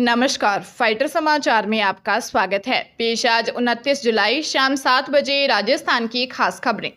नमस्कार, फाइटर समाचार में आपका स्वागत है। पेश आज 29 जुलाई शाम 7 बजे राजस्थान की खास खबरें।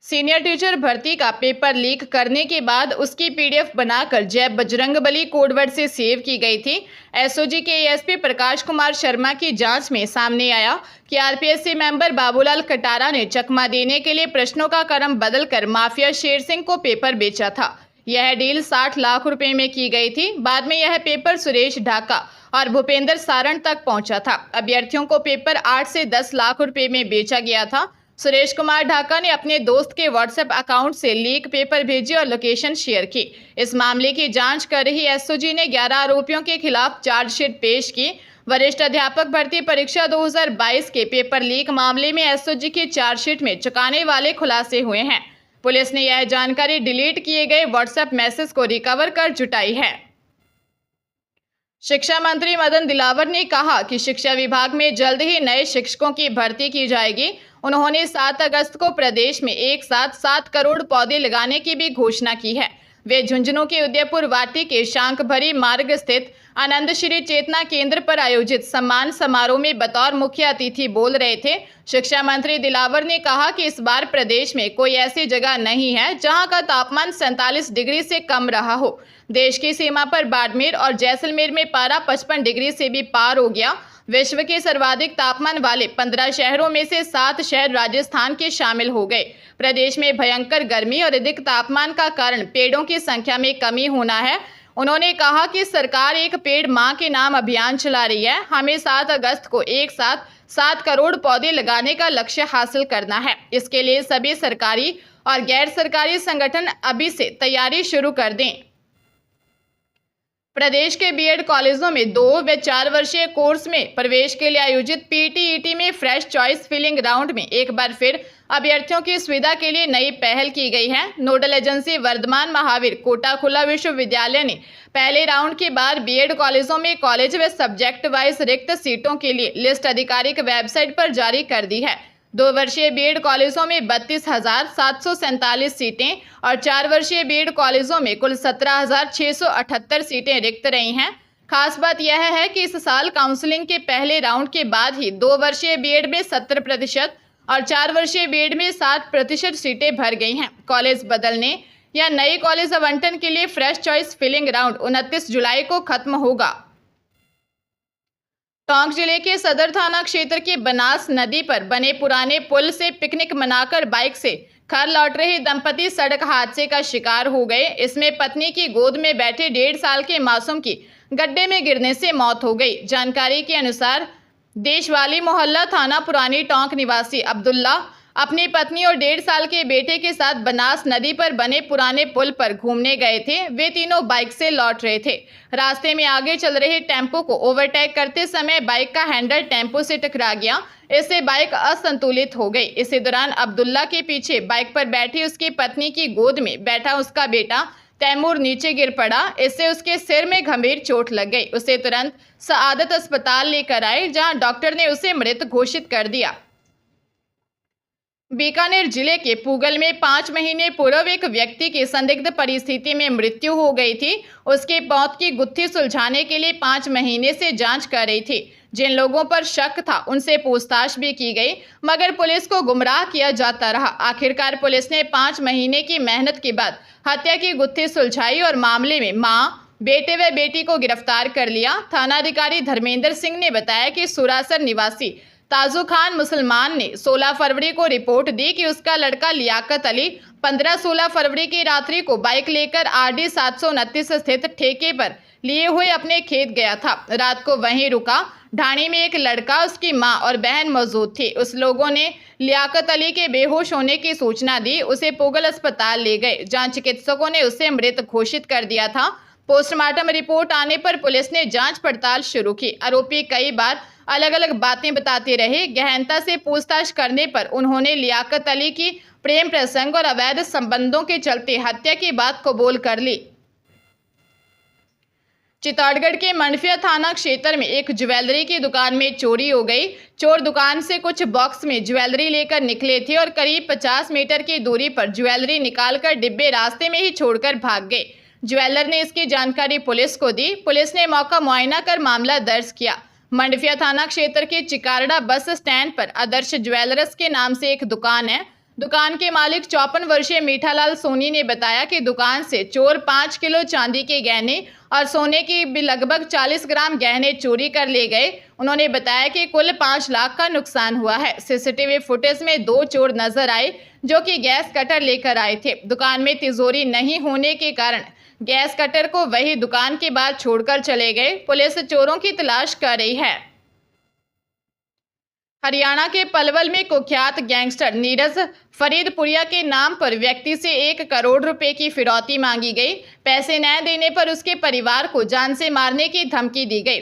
सीनियर टीचर भर्ती का पेपर लीक करने के बाद उसकी पीडीएफ बनाकर जय बजरंगबली कोडवर्ड से सेव की गई थी। एसओजी के एएसपी प्रकाश कुमार शर्मा की जांच में सामने आया कि आरपीएससी मेंबर बाबूलाल कटारा ने चकमा देने के लिए प्रश्नों का क्रम बदलकर माफिया शेर सिंह को पेपर बेचा था। यह डील 60 लाख रुपए में की गई थी। बाद में यह पेपर सुरेश ढाका और भूपेंद्र सारण तक पहुंचा था। अभ्यर्थियों को पेपर 8 से 10 लाख रुपए में बेचा गया था। सुरेश कुमार ढाका ने अपने दोस्त के व्हाट्सएप अकाउंट से लीक पेपर भेजे और लोकेशन शेयर की। इस मामले की जांच कर रही एसओजी ने 11 आरोपियों के खिलाफ चार्जशीट पेश की। वरिष्ठ अध्यापक भर्ती परीक्षा 2022 के पेपर लीक मामले में एसओजी की चार्जशीट में चौंकाने वाले खुलासे हुए हैं। पुलिस ने यह जानकारी डिलीट किए गए व्हाट्सएप मैसेज को रिकवर कर जुटाई है। शिक्षा मंत्री मदन दिलावर ने कहा कि शिक्षा विभाग में जल्द ही नए शिक्षकों की भर्ती की जाएगी। उन्होंने 7 अगस्त को प्रदेश में एक साथ 7 करोड़ पौधे लगाने की भी घोषणा की है। वे झुंझुनू के उदयपुर वाटी के शांकभरी मार्ग स्थित आनंद श्री चेतना केंद्र पर आयोजित सम्मान समारोह में बतौर मुख्य अतिथि बोल रहे थे। शिक्षा मंत्री दिलावर ने कहा कि इस बार प्रदेश में कोई ऐसी जगह नहीं है जहां का तापमान 47 डिग्री से कम रहा हो। देश की सीमा पर बाड़मेर और जैसलमेर में पारा 55 डिग्री से भी पार हो गया। विश्व के सर्वाधिक तापमान वाले 15 शहरों में से 7 शहर राजस्थान के शामिल हो गए। प्रदेश में भयंकर गर्मी और अधिक तापमान का कारण पेड़ों की संख्या में कमी होना है। उन्होंने कहा कि सरकार एक पेड़ मां के नाम अभियान चला रही है। हमें 7 अगस्त को एक साथ 7 करोड़ पौधे लगाने का लक्ष्य हासिल करना है। इसके लिए सभी सरकारी और गैर सरकारी संगठन अभी से तैयारी शुरू कर दें। प्रदेश के बीएड कॉलेजों में 2 व 4 वर्षीय कोर्स में प्रवेश के लिए आयोजित पीटीईटी में फ्रेश चॉइस फिलिंग राउंड में एक बार फिर अभ्यर्थियों की सुविधा के लिए नई पहल की गई है। नोडल एजेंसी वर्धमान महावीर कोटा खुला विश्वविद्यालय ने पहले राउंड के बाद बीएड कॉलेजों में कॉलेज व सब्जेक्ट वाइज रिक्त सीटों के लिए लिस्ट आधिकारिक वेबसाइट पर जारी कर दी है। 2 वर्षीय बीएड कॉलेजों में 32,747 सीटें और 4 वर्षीय बीएड कॉलेजों में कुल 17,678 सीटें रिक्त रही हैं। खास बात यह है कि इस साल काउंसलिंग के पहले राउंड के बाद ही 2 वर्षीय बीएड में 70% और 4 वर्षीय बीएड में 60% सीटें भर गई हैं। कॉलेज बदलने या नए कॉलेज आवंटन के लिए फ्रेश चॉइस फिलिंग राउंड 29 जुलाई को खत्म होगा। टोंक जिले के सदर थाना क्षेत्र के बनास नदी पर बने पुराने पुल से पिकनिक मनाकर बाइक से घर लौट रहे दंपति सड़क हादसे का शिकार हो गए। इसमें पत्नी की गोद में बैठे 1.5 साल के मासूम की गड्ढे में गिरने से मौत हो गई। जानकारी के अनुसार देशवाली मोहल्ला थाना पुरानी टोंक निवासी अब्दुल्ला अपनी पत्नी और 1.5 साल के बेटे के साथ बनास नदी पर बने पुराने पुल पर घूमने गए थे। वे तीनों बाइक से लौट रहे थे। रास्ते में आगे चल रहे टेम्पो को ओवरटेक करते समय बाइक का हैंडल टेम्पो से टकरा गया। इससे बाइक असंतुलित हो गई। इसी दौरान अब्दुल्ला के पीछे बाइक पर बैठी उसकी पत्नी की गोद में बैठा उसका बेटा तैमूर नीचे गिर पड़ा। इससे उसके सिर में गंभीर चोट लग गई। उसे तुरंत सआदत अस्पताल लेकर आए, जहां डॉक्टर ने उसे मृत घोषित कर दिया। बीकानेर जिले के पूगल में 5 महीने पूर्व एक व्यक्ति की संदिग्ध परिस्थिति में मृत्यु हो गई थी। उसके मौत की गुत्थी सुलझाने के लिए 5 महीने से जांच कर रही थी। जिन लोगों पर शक था उनसे पूछताछ भी की गई, मगर पुलिस को गुमराह किया जाता रहा। आखिरकार पुलिस ने 5 महीने की मेहनत के बाद हत्या की गुत्थी सुलझाई और मामले में मां, बेटे व बेटी को गिरफ्तार कर लिया। थानाधिकारी धर्मेंद्र सिंह ने बताया कि सुरासर निवासी ताजू खान मुसलमान ने 16 फरवरी को रिपोर्ट दी कि उसका लड़का लियाकत अली 15-16 फरवरी की रात्रि को बाइक लेकर आरडी 729 स्थित ठेके पर लिए हुए अपने खेत गया था। रात को वहीं रुका। ढाणी में एक लड़का, उसकी मां और बहन मौजूद थी। उस लोगों ने लियाकत अली के बेहोश होने की सूचना दी। उसे पूगल अस्पताल ले गए, जहां चिकित्सकों ने उसे मृत घोषित कर दिया था। पोस्टमार्टम रिपोर्ट आने पर पुलिस ने जांच पड़ताल शुरू की। आरोपी कई बार अलग अलग बातें बताते रहे। गहनता से पूछताछ करने पर उन्होंने लियाकत अली की प्रेम प्रसंग और अवैध संबंधों के चलते हत्या की बात कबूल कर ली। चित्तौड़गढ़ के मनफिया थाना क्षेत्र में एक ज्वेलरी की दुकान में चोरी हो गई। चोर दुकान से कुछ बॉक्स में ज्वेलरी लेकर निकले थे और करीब 50 मीटर की दूरी पर ज्वेलरी निकालकर डिब्बे रास्ते में ही छोड़कर भाग गए। ज्वेलर ने इसकी जानकारी पुलिस को दी। पुलिस ने मौका मुआयना कर मामला दर्ज किया। मंडफिया थाना क्षेत्र के चिकारड़ा बस स्टैंड पर आदर्श ज्वेलर्स के नाम से एक दुकान है। दुकान के मालिक 54 वर्षीय मीठालाल सोनी ने बताया कि दुकान से चोर 5 किलो चांदी के गहने और सोने की भी लगभग 40 ग्राम गहने चोरी कर ले गए। उन्होंने बताया कि कुल 5 लाख का नुकसान हुआ है। सीसीटीवी फुटेज में 2 चोर नजर आए जो कि गैस कटर लेकर आए थे। दुकान में तिजोरी नहीं होने के कारण गैस कटर को वही दुकान के बाद छोड़कर चले गए। पुलिस चोरों की तलाश कर रही है। हरियाणा के पलवल में कुख्यात गैंगस्टर नीरज फरीदपुरिया के नाम पर व्यक्ति से 1 करोड़ रुपए की फिरौती मांगी गई। पैसे न देने पर उसके परिवार को जान से मारने की धमकी दी गई।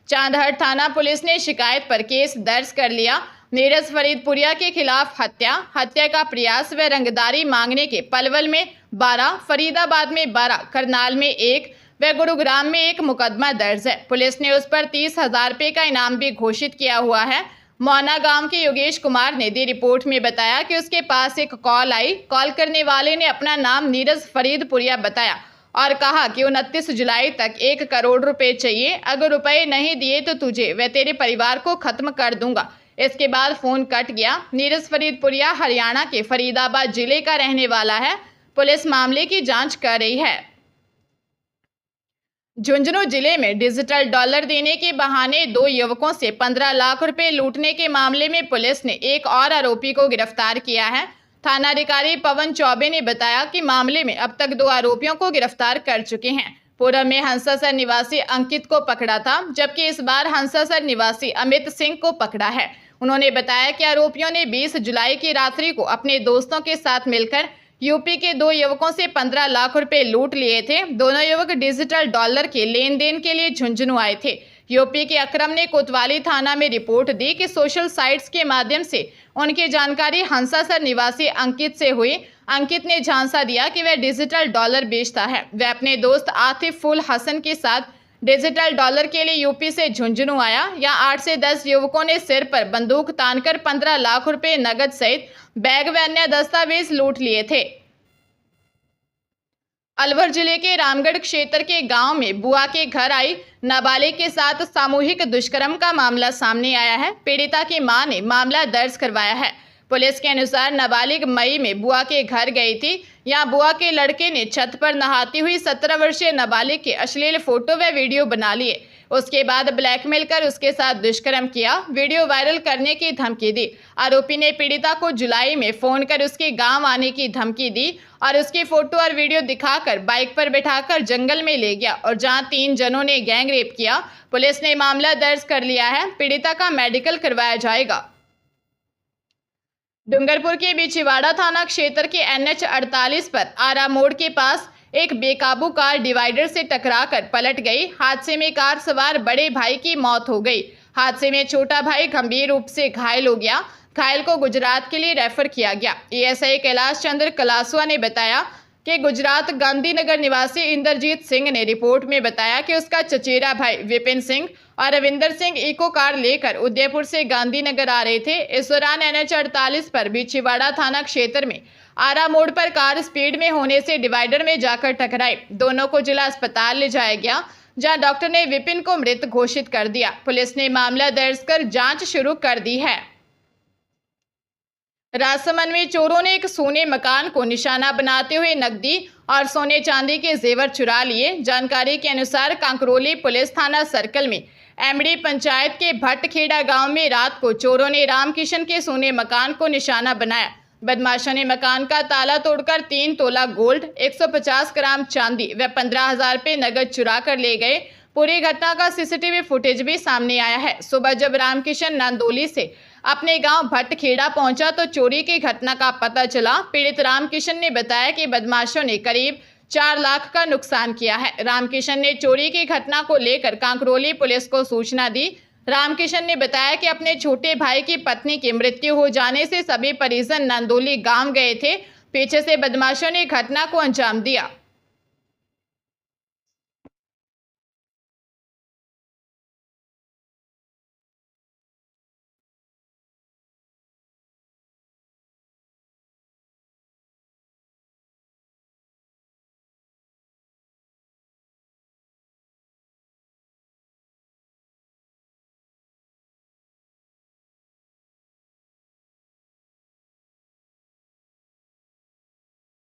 चांदहट थाना पुलिस ने शिकायत पर केस दर्ज कर लिया। नीरज फरीदपुरिया के खिलाफ हत्या का प्रयास व रंगदारी मांगने के पलवल में 12, फरीदाबाद में 12, करनाल में 1 व गुरुग्राम में 1 मुकदमा दर्ज है। पुलिस ने उस पर 30,000 रुपये का इनाम भी घोषित किया हुआ है। मौना गांव के योगेश कुमार ने दी रिपोर्ट में बताया कि उसके पास एक कॉल आई। कॉल करने वाले ने अपना नाम नीरज फरीदपुरिया बताया और कहा कि 29 जुलाई तक 1 करोड़ रुपए चाहिए। अगर रुपए नहीं दिए तो तुझे व तेरे परिवार को खत्म कर दूंगा। इसके बाद फोन कट गया। नीरज फरीदपुरिया हरियाणा के फरीदाबाद जिले का रहने वाला है। पुलिस मामले की जांच कर रही है। झुंझुनू जिले में डिजिटल डॉलर देने के बहाने 2 युवकों से 15 लाख रुपए लूटने के मामले में पुलिस ने एक और आरोपी को गिरफ्तार किया है। थानाधिकारी पवन चौबे ने बताया कि मामले में अब तक 2 आरोपियों को गिरफ्तार कर चुके हैं। पूर्व में हंसासर निवासी अंकित को पकड़ा था, जबकि इस बार हंसासर निवासी अमित सिंह को पकड़ा है। उन्होंने बताया कि आरोपियों ने 20 जुलाई की रात्रि को अपने दोस्तों के साथ मिलकर यूपी के 2 युवकों से 15 लाख रुपए लूट लिए थे। दोनों युवक डिजिटल डॉलर के लेन देन के लिए झुंझुनू आए थे। यूपी के अकरम ने कोतवाली थाना में रिपोर्ट दी कि सोशल साइट्स के माध्यम से उनकी जानकारी हंसासर निवासी अंकित से हुई। अंकित ने झांसा दिया कि वह डिजिटल डॉलर बेचता है। वह अपने दोस्त आतिफ उल हसन के साथ डिजिटल डॉलर के लिए यूपी से झुंझुनू आया। यहाँ 8 से 10 युवकों ने सिर पर बंदूक तानकर 15 लाख रुपए नगद सहित बैग व अन्य दस्तावेज लूट लिए थे। अलवर जिले के रामगढ़ क्षेत्र के गांव में बुआ के घर आई नाबालिग के साथ सामूहिक दुष्कर्म का मामला सामने आया है। पीड़िता की मां ने मामला दर्ज करवाया है। पुलिस के अनुसार नाबालिग मई में बुआ के घर गई थी। यहाँ बुआ के लड़के ने छत पर नहाती हुई 17 वर्षीय नाबालिग के अश्लील फोटो व वीडियो बना लिए। उसके बाद ब्लैकमेल कर उसके साथ दुष्कर्म किया। वीडियो वायरल करने की धमकी दी। आरोपी ने पीड़िता को जुलाई में फोन कर उसके गांव आने की धमकी दी और उसकी फोटो और वीडियो दिखाकर बाइक पर बैठाकर जंगल में ले गया और जहां 3 जनों ने गैंग रेप किया। पुलिस ने मामला दर्ज कर लिया है। पीड़िता का मेडिकल करवाया जाएगा। डूंगरपुर के बिछीवाड़ा थाना क्षेत्र के NH 48 पर आरा मोड़ के पास एक बेकाबू कार डिवाइडर से टकराकर पलट गई। हादसे में कार सवार बड़े भाई की मौत हो गई। हादसे में छोटा भाई गंभीर रूप से घायल हो गया। घायल को गुजरात के लिए रेफर किया गया। ASI कैलाश चंद्र कलासुआ ने बताया कि गुजरात गांधीनगर निवासी इंद्रजीत सिंह ने रिपोर्ट में बताया कि उसका चचेरा भाई विपिन सिंह और रविंदर सिंह इको कार लेकर उदयपुर से गांधीनगर आ रहे थे। इस दौरान NH 48 पर बिछीवाड़ा थाना क्षेत्र में आरा मोड़ पर कार स्पीड में होने से डिवाइडर में जाकर टकराई। दोनों को जिला अस्पताल ले जाया गया, जहां डॉक्टर ने विपिन को मृत घोषित कर दिया। पुलिस ने मामला दर्ज कर जांच शुरू कर दी है। राजसमंद में चोरों ने एक सोने मकान को निशाना बनाते हुए नकदी और सोने चांदी के जेवर चुरा लिए। जानकारी के अनुसार कांकरोली पुलिस थाना सर्कल में एमडी पंचायत के भट्टखेड़ा गांव में रात को चोरों ने रामकिशन के सोने मकान को निशाना बनाया। बदमाशों ने मकान का ताला तोड़कर 3 तोला गोल्ड, 150 ग्राम चांदी व 15,000 रुपये नगद चुरा कर ले गए। पूरी घटना का सीसीटीवी फुटेज भी सामने आया है। सुबह जब रामकिशन नांदोली से अपने गांव भट्टखेड़ा पहुंचा तो चोरी की घटना का पता चला। पीड़ित रामकिशन ने बताया कि बदमाशों ने करीब 4 लाख का नुकसान किया है। रामकिशन ने चोरी की घटना को लेकर कांकरोली पुलिस को सूचना दी। रामकिशन ने बताया कि अपने छोटे भाई की पत्नी की मृत्यु हो जाने से सभी परिजन नांदोली गांव गए थे। पीछे से बदमाशों ने घटना को अंजाम दिया।